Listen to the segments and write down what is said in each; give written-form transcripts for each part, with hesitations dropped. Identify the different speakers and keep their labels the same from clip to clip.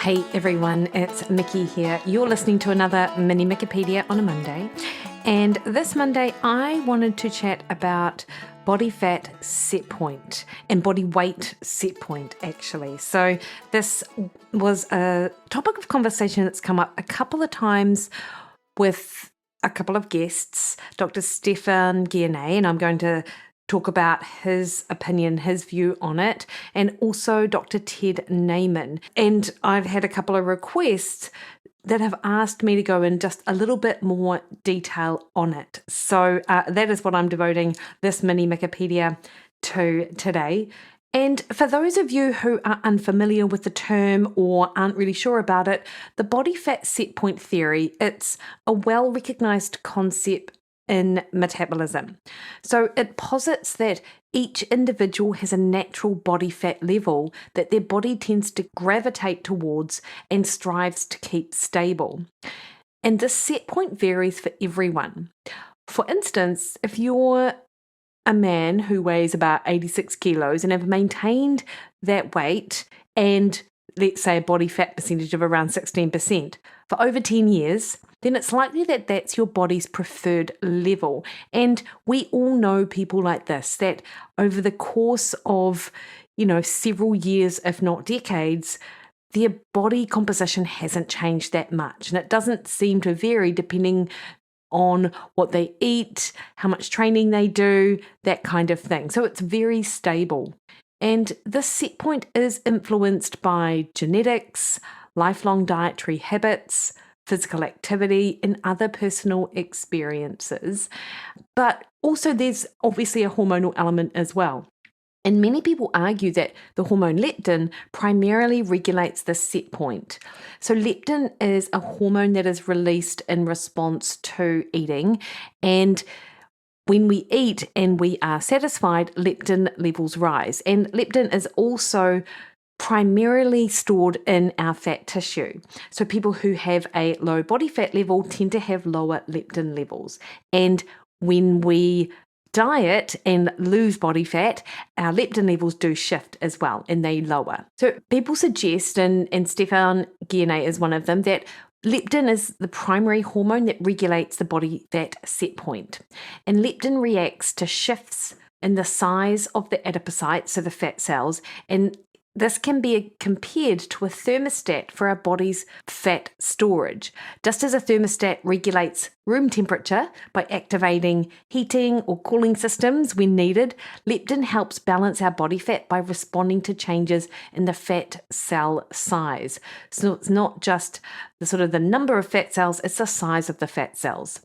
Speaker 1: Hey everyone, it's Mikki here. You're listening to another mini Mikkipedia on a Monday. And this Monday, I wanted to chat about body fat set point and body weight set point, actually. So this was a topic of conversation that's come up a couple of times with a couple of guests, Dr. Stefan Guyenet, and I'm going to talk about his opinion, his view on it, and also Dr. Ted Naiman. And I've had a couple of requests that have asked me to go in just a little bit more detail on it. So that is what I'm devoting this mini Mikkipedia to today. And for those of you who are unfamiliar with the term or aren't really sure about it, the body fat set point theory, it's a well-recognized concept in metabolism. So it posits that each individual has a natural body fat level that their body tends to gravitate towards and strives to keep stable. And this set point varies for everyone. For instance, if you're a man who weighs about 86 kilos and have maintained that weight and let's say a body fat percentage of around 16% for over 10 years, then it's likely that that's your body's preferred level. And we all know people like this, that over the course of, several years, if not decades, their body composition hasn't changed that much. And it doesn't seem to vary depending on what they eat, how much training they do, that kind of thing. So it's very stable. And this set point is influenced by genetics, lifelong dietary habits, physical activity, and other personal experiences. But also there's obviously a hormonal element as well. And many people argue that the hormone leptin primarily regulates this set point. So leptin is a hormone that is released in response to eating, and when we eat and we are satisfied, leptin levels rise. And leptin is also primarily stored in our fat tissue. So people who have a low body fat level tend to have lower leptin levels. And when we diet and lose body fat, our leptin levels do shift as well, and they lower. So people suggest, and Stefan Guyenet is one of them, that leptin is the primary hormone that regulates the body fat set point. And leptin reacts to shifts in the size of the adipocytes, so the fat cells, and this can be compared to a thermostat for our body's fat storage. Just as a thermostat regulates room temperature by activating heating or cooling systems when needed, leptin helps balance our body fat by responding to changes in the fat cell size. So it's not just the number of fat cells, it's the size of the fat cells.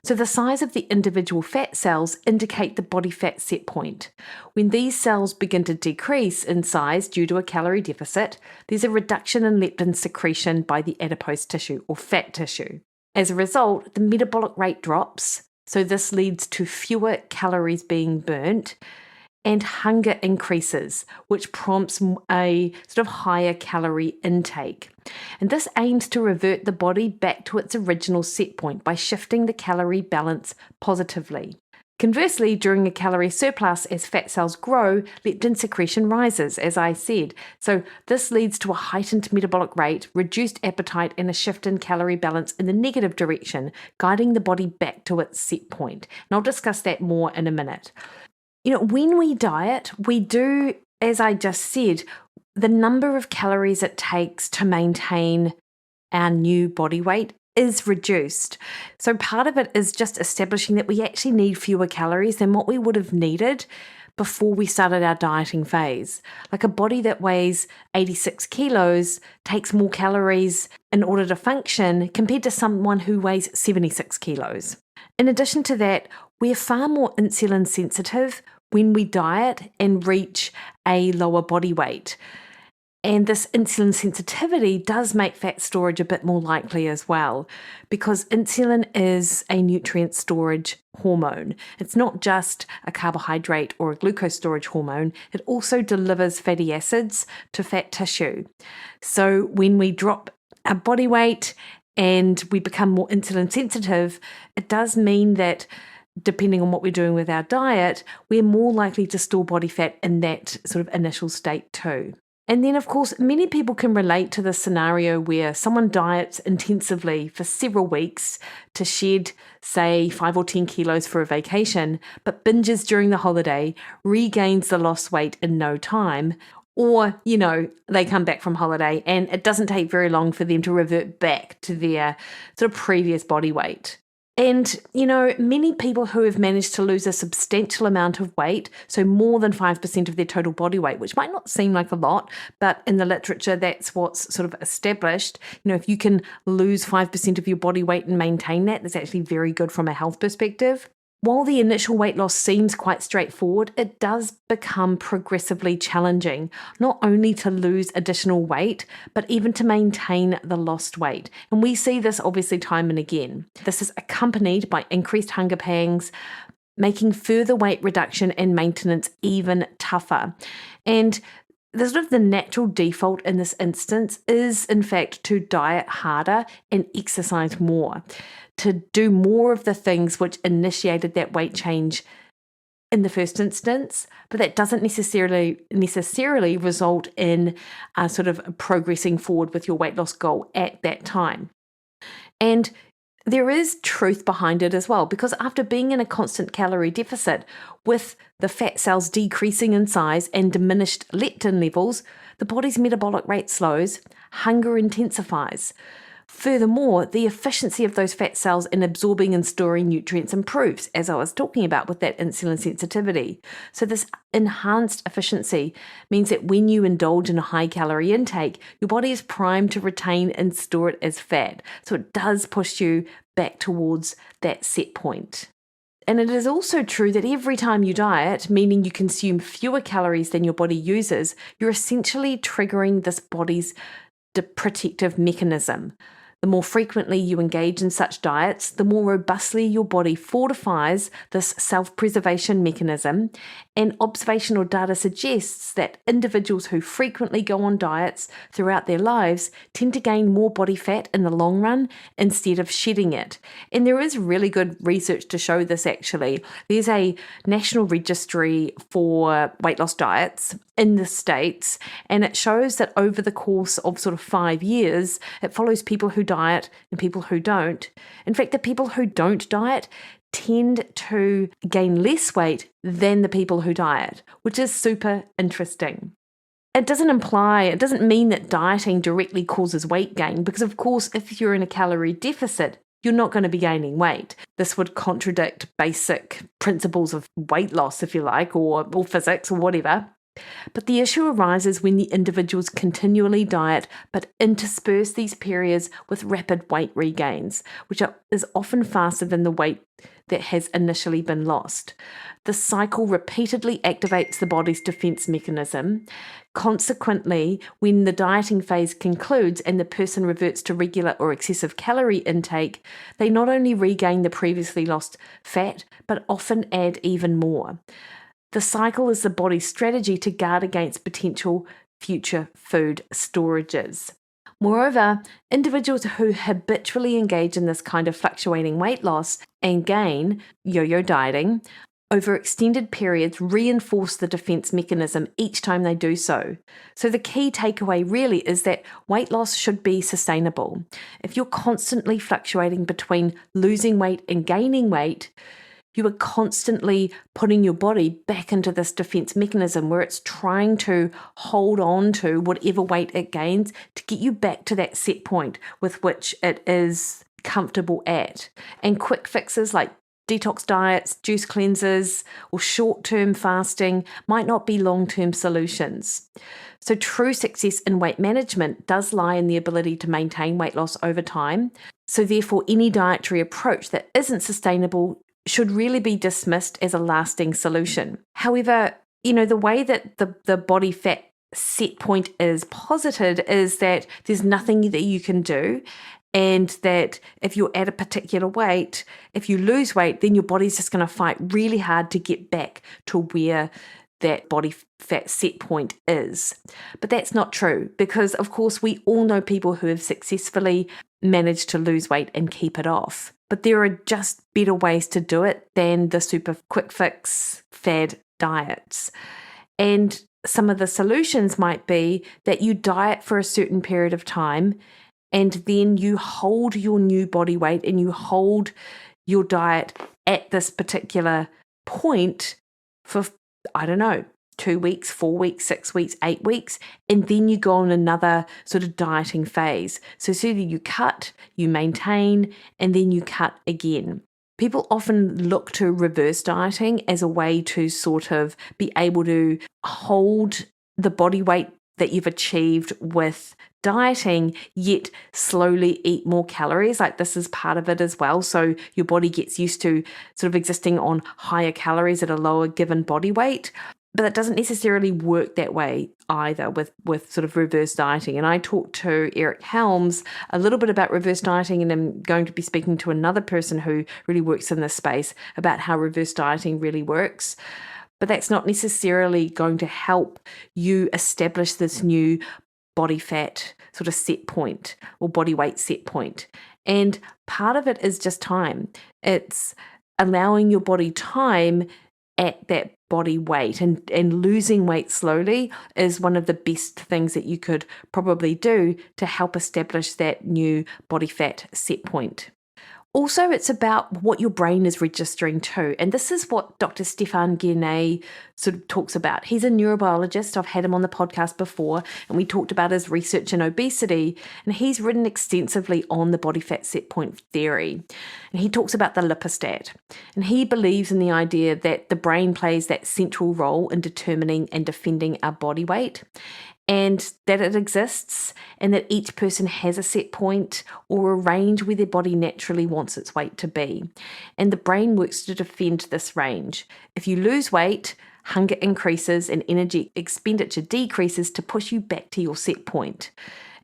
Speaker 1: So the size of the individual fat cells indicate the body fat set point. When these cells begin to decrease in size due to a calorie deficit, there's a reduction in leptin secretion by the adipose tissue or fat tissue. As a result, the metabolic rate drops, so this leads to fewer calories being burnt, and hunger increases, which prompts a higher calorie intake. And this aims to revert the body back to its original set point by shifting the calorie balance positively. Conversely, during a calorie surplus, as fat cells grow, leptin secretion rises, as I said. So this leads to a heightened metabolic rate, reduced appetite, and a shift in calorie balance in the negative direction, guiding the body back to its set point. And I'll discuss that more in a minute. When we diet, we do, as I just said, the number of calories it takes to maintain our new body weight is reduced. So part of it is just establishing that we actually need fewer calories than what we would have needed before we started our dieting phase. Like a body that weighs 86 kilos takes more calories in order to function compared to someone who weighs 76 kilos. In addition to that, we're far more insulin sensitive when we diet and reach a lower body weight. And this insulin sensitivity does make fat storage a bit more likely as well, because insulin is a nutrient storage hormone. It's not just a carbohydrate or a glucose storage hormone, it also delivers fatty acids to fat tissue. So when we drop our body weight and we become more insulin sensitive, it does mean that depending on what we're doing with our diet, we're more likely to store body fat in that initial state too. And then, of course, many people can relate to the scenario where someone diets intensively for several weeks to shed, say, 5 or 10 kilos for a vacation, but binges during the holiday, regains the lost weight in no time. Or, they come back from holiday and it doesn't take very long for them to revert back to their sort of previous body weight. And, many people who have managed to lose a substantial amount of weight, so more than 5% of their total body weight, which might not seem like a lot, but in the literature, that's what's sort of established. If you can lose 5% of your body weight and maintain that, that's actually very good from a health perspective. While the initial weight loss seems quite straightforward, it does become progressively challenging, not only to lose additional weight, but even to maintain the lost weight. And we see this obviously time and again. This is accompanied by increased hunger pangs, making further weight reduction and maintenance even tougher. And the natural default in this instance is, in fact, to diet harder and exercise more, to do more of the things which initiated that weight change in the first instance, but that doesn't necessarily result in sort of progressing forward with your weight loss goal at that time. And there is truth behind it as well, because after being in a constant calorie deficit with the fat cells decreasing in size and diminished leptin levels, the body's metabolic rate slows, hunger intensifies. Furthermore, the efficiency of those fat cells in absorbing and storing nutrients improves, as I was talking about with that insulin sensitivity. So this enhanced efficiency means that when you indulge in a high calorie intake, your body is primed to retain and store it as fat. So it does push you back towards that set point. And it is also true that every time you diet, meaning you consume fewer calories than your body uses, you're essentially triggering this body's protective mechanism. The more frequently you engage in such diets, the more robustly your body fortifies this self-preservation mechanism, and observational data suggests that individuals who frequently go on diets throughout their lives tend to gain more body fat in the long run instead of shedding it. And there is really good research to show this actually. There's a national registry for weight loss diets in the States, and it shows that over the course of sort of 5 years, it follows people who diet and people who don't. In fact, the people who don't diet tend to gain less weight than the people who diet, which is super interesting. It doesn't mean that dieting directly causes weight gain, because of course, if you're in a calorie deficit, you're not going to be gaining weight. This would contradict basic principles of weight loss, if you like, or physics or whatever. But the issue arises when the individuals continually diet but intersperse these periods with rapid weight regains, which is often faster than the weight that has initially been lost. The cycle repeatedly activates the body's defense mechanism. Consequently, when the dieting phase concludes and the person reverts to regular or excessive calorie intake, they not only regain the previously lost fat, but often add even more. The cycle is the body's strategy to guard against potential future food storages. Moreover, individuals who habitually engage in this kind of fluctuating weight loss and gain, yo-yo dieting, over extended periods reinforce the defense mechanism each time they do so. So the key takeaway really is that weight loss should be sustainable. If you're constantly fluctuating between losing weight and gaining weight, you are constantly putting your body back into this defense mechanism where it's trying to hold on to whatever weight it gains to get you back to that set point with which it is comfortable at. And quick fixes like detox diets, juice cleanses, or short-term fasting might not be long-term solutions. So true success in weight management does lie in the ability to maintain weight loss over time. So therefore, any dietary approach that isn't sustainable should really be dismissed as a lasting solution. However, the way that the body fat set point is posited is that there's nothing that you can do, and that if you're at a particular weight, if you lose weight, then your body's just going to fight really hard to get back to where that body fat set point is. But that's not true, because of course we all know people who have successfully managed to lose weight and keep it off. But there are just better ways to do it than the super quick fix fad diets. And some of the solutions might be that you diet for a certain period of time, and then you hold your new body weight and you hold your diet at this particular point for, I don't know, 2 weeks, 4 weeks, 6 weeks, 8 weeks, and then you go on another sort of dieting phase. So either you cut, you maintain, and then you cut again. People often look to reverse dieting as a way to sort of be able to hold the body weight that you've achieved with dieting, yet slowly eat more calories. Like, this is part of it as well. So your body gets used to sort of existing on higher calories at a lower given body weight. But it doesn't necessarily work that way either with sort of reverse dieting. And I talked to Eric Helms a little bit about reverse dieting, and I'm going to be speaking to another person who really works in this space about how reverse dieting really works. But that's not necessarily going to help you establish this new body fat sort of set point or body weight set point. And part of it is just time. It's allowing your body time at that body weight, and losing weight slowly is one of the best things that you could probably do to help establish that new body fat set point. Also, it's about what your brain is registering to. And this is what Dr. Stefan Guyenet sort of talks about. He's a neurobiologist. I've had him on the podcast before, and we talked about his research in obesity. And he's written extensively on the body fat set point theory. And he talks about the lipostat. And he believes in the idea that the brain plays that central role in determining and defending our body weight, and that it exists, and that each person has a set point or a range where their body naturally wants its weight to be. And the brain works to defend this range. If you lose weight, hunger increases and energy expenditure decreases to push you back to your set point.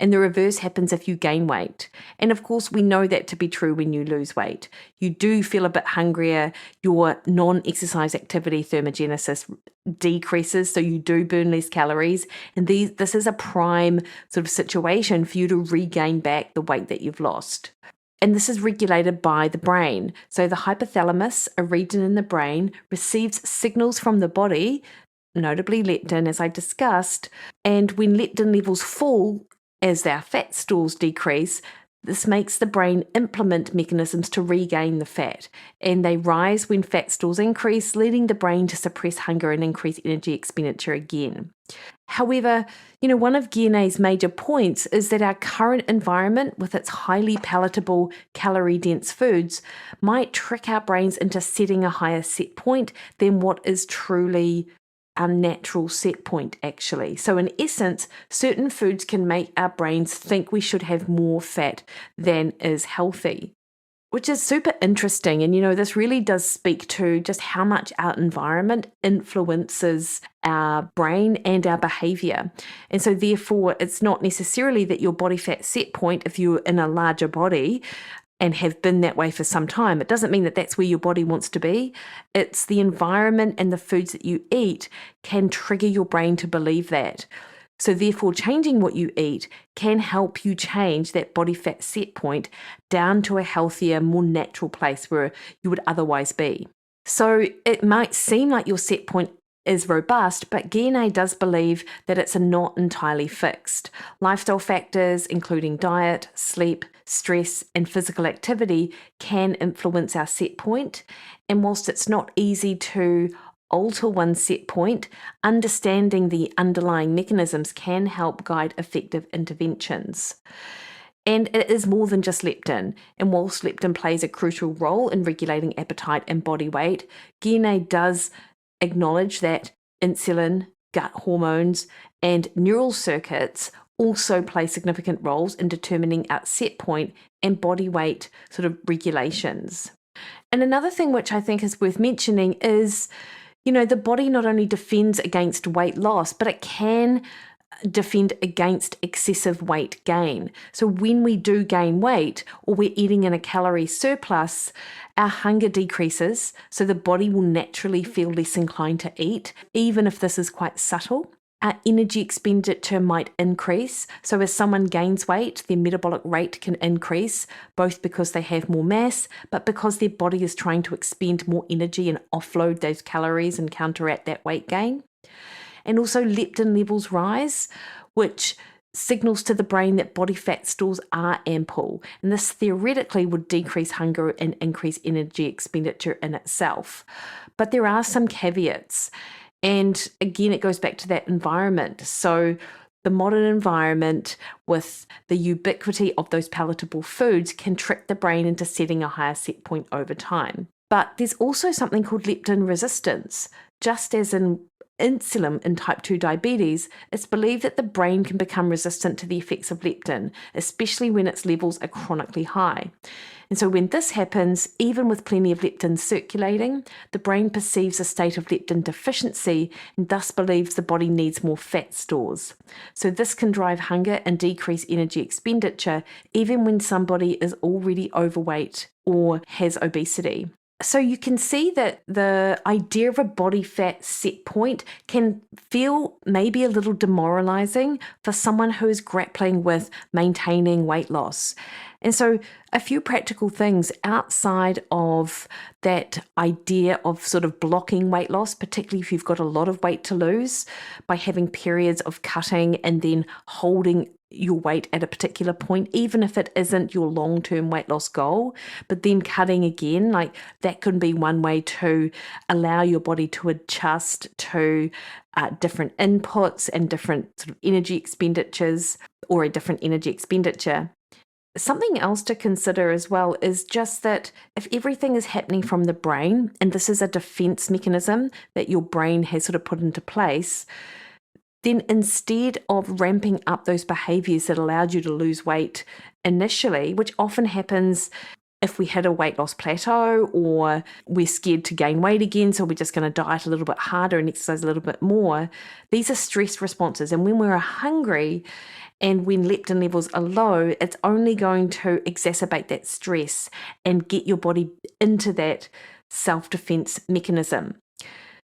Speaker 1: And the reverse happens if you gain weight. And of course, we know that to be true when you lose weight. You do feel a bit hungrier, your non-exercise activity thermogenesis decreases, so you do burn less calories. And this is a prime sort of situation for you to regain back the weight that you've lost. And this is regulated by the brain. So the hypothalamus, a region in the brain, receives signals from the body, notably leptin, as I discussed. And when leptin levels fall, as our fat stores decrease, this makes the brain implement mechanisms to regain the fat, and they rise when fat stores increase, leading the brain to suppress hunger and increase energy expenditure again. However, one of Guyenet's major points is that our current environment, with its highly palatable, calorie-dense foods, might trick our brains into setting a higher set point than what is truly our natural set point, actually. So in essence, certain foods can make our brains think we should have more fat than is healthy, which is super interesting. And this really does speak to just how much our environment influences our brain and our behavior. And so therefore, it's not necessarily that your body fat set point, if you're in a larger body and have been that way for some time, it doesn't mean that that's where your body wants to be. It's the environment and the foods that you eat can trigger your brain to believe that. So therefore, changing what you eat can help you change that body fat set point down to a healthier, more natural place where you would otherwise be. So it might seem like your set point is robust, but Guyenet does believe that it's not entirely fixed. Lifestyle factors, including diet, sleep, stress, and physical activity, can influence our set point. And whilst it's not easy to alter one's set point, understanding the underlying mechanisms can help guide effective interventions. And it is more than just leptin. And whilst leptin plays a crucial role in regulating appetite and body weight, Guyenet does acknowledge that insulin, gut hormones, and neural circuits also play significant roles in determining our set point and body weight sort of regulations. And another thing which I think is worth mentioning is, the body not only defends against weight loss, but it can defend against excessive weight gain. So when we do gain weight or we're eating in a calorie surplus, our hunger decreases, so the body will naturally feel less inclined to eat, even if this is quite subtle. Our energy expenditure might increase. So as someone gains weight, their metabolic rate can increase, both because they have more mass, but because their body is trying to expend more energy and offload those calories and counteract that weight gain. And also leptin levels rise, which signals to the brain that body fat stores are ample. And this theoretically would decrease hunger and increase energy expenditure in itself. But there are some caveats. And again, it goes back to that environment. So the modern environment with the ubiquity of those palatable foods can trick the brain into setting a higher set point over time. But there's also something called leptin resistance. Just as in insulin in type 2 diabetes, it's believed that the brain can become resistant to the effects of leptin, especially when its levels are chronically high. And so when this happens, even with plenty of leptin circulating, the brain perceives a state of leptin deficiency and thus believes the body needs more fat stores. So this can drive hunger and decrease energy expenditure, even when somebody is already overweight or has obesity. So you can see that the idea of a body fat set point can feel maybe a little demoralizing for someone who is grappling with maintaining weight loss. And so a few practical things outside of that idea of sort of blocking weight loss, particularly if you've got a lot of weight to lose, by having periods of cutting and then holding your weight at a particular point, even if it isn't your long-term weight loss goal, but then cutting again, like that could be one way to allow your body to adjust to different inputs and different sort of energy expenditures or a different energy expenditure. Something else to consider as well is just that if everything is happening from the brain, and this is a defense mechanism that your brain has sort of put into place, then instead of ramping up those behaviors that allowed you to lose weight initially, which often happens if we hit a weight loss plateau or we're scared to gain weight again, so we're just going to diet a little bit harder and exercise a little bit more, these are stress responses. And when we're hungry and when leptin levels are low, it's only going to exacerbate that stress and get your body into that self-defense mechanism.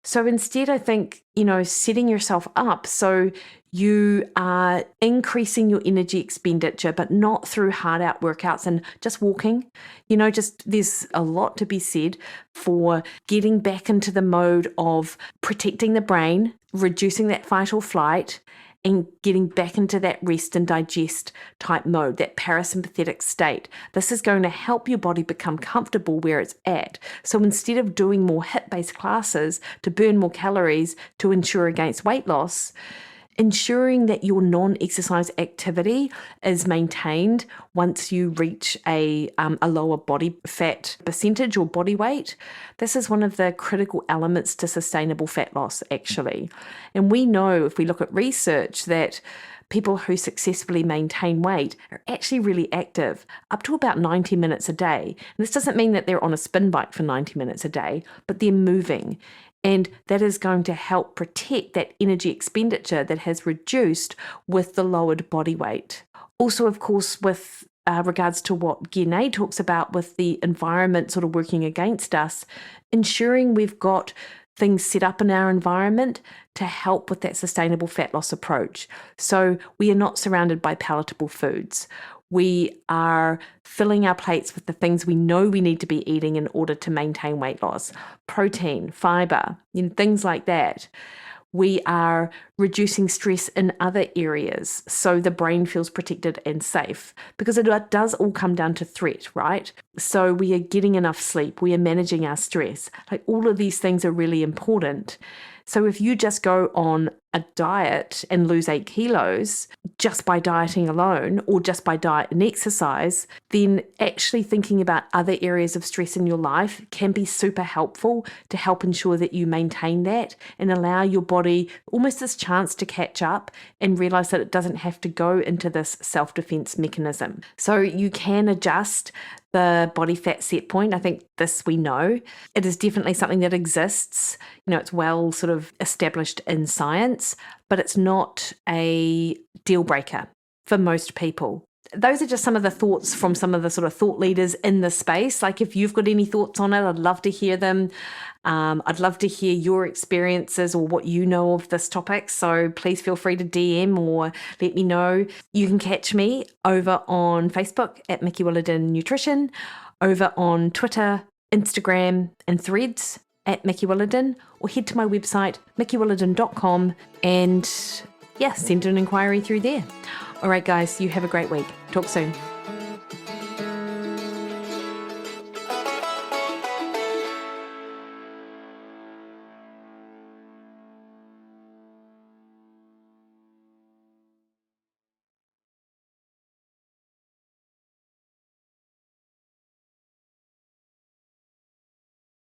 Speaker 1: So instead, I think, setting yourself up so you are increasing your energy expenditure, but not through hard out workouts and just walking. There's a lot to be said for getting back into the mode of protecting the brain, reducing that fight or flight, and getting back into that rest and digest type mode, that parasympathetic state. This is going to help your body become comfortable where it's at. So instead of doing more HIIT-based classes to burn more calories to ensure against weight loss, ensuring that your non-exercise activity is maintained once you reach a lower body fat percentage or body weight. This is one of the critical elements to sustainable fat loss, actually. And we know, if we look at research, that people who successfully maintain weight are actually really active, up to about 90 minutes a day. And this doesn't mean that they're on a spin bike for 90 minutes a day, but they're moving. And that is going to help protect that energy expenditure that has reduced with the lowered body weight. Also, of course, with regards to what Guinea talks about with the environment sort of working against us, ensuring we've got things set up in our environment to help with that sustainable fat loss approach. So we are not surrounded by palatable foods. We are filling our plates with the things we know we need to be eating in order to maintain weight loss. Protein, fiber, things like that. We are reducing stress in other areas so the brain feels protected and safe, because it does all come down to threat, right? So we are getting enough sleep, we are managing our stress. Like, all of these things are really important. So if you just go on a diet and lose 8 kilos just by dieting alone, or just by diet and exercise, then actually thinking about other areas of stress in your life can be super helpful to help ensure that you maintain that and allow your body almost this chance to catch up and realize that it doesn't have to go into this self-defense mechanism. So you can adjust the body fat set point. I think this we know. It is definitely something that exists. It's well sort of established in science, but it's not a deal breaker for most people. Those are just some of the thoughts from some of the sort of thought leaders in the space. Like, if you've got any thoughts on it, I'd love to hear them. I'd love to hear your experiences or what you know of this topic. So please feel free to DM or let me know. You can catch me over on Facebook at Williden Nutrition, over on Twitter, Instagram, and Threads at Mikki Williden, or head to my website, mikkiwilliden.com, and send an inquiry through there. All right, guys, you have a great week. Talk soon.